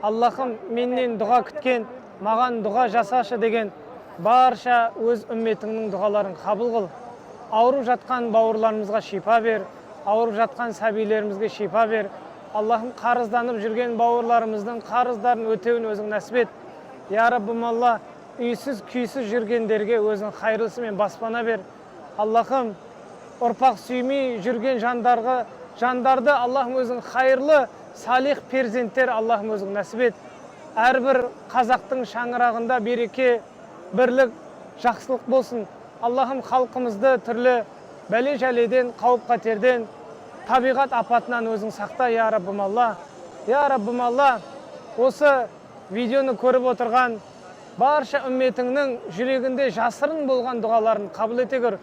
Аллахым менен дұға күткен, маған дұға жасашы деген барша өз үмметіңнің дұғаларын қабыл қыл. Ауырып жатқан бауырларымызға шипа бер, ауырып жатқан сәбилерімізге шипа бер. Аллахым қарызданып жүрген бауырларымыздың қарыздарын өтеуін өзің нәсіп ет. Я Раббым Алла, үйсіз күйсіз жүргендерге өзің қайырлысымен баспана бер. Аллахым, ұрпақ сүймей жүрген жандарды Аллахым өзің қайырлы, салих перзенттер Аллахым өзің нәсіп ет. Әрбір қазақтың шаңырағында береке, бірлік, жақсылық болсын. Аллахым халқымызды түрлі бәле-жәледен, қауіп-қатерден, табиғат апатынан өзің сақта, я Раббым Алла. Я Раббым Алла, осы видеоны көріп отырған барша үмметіңнің жүрегінде жасырын болған дұғаларын қабыл ете көр.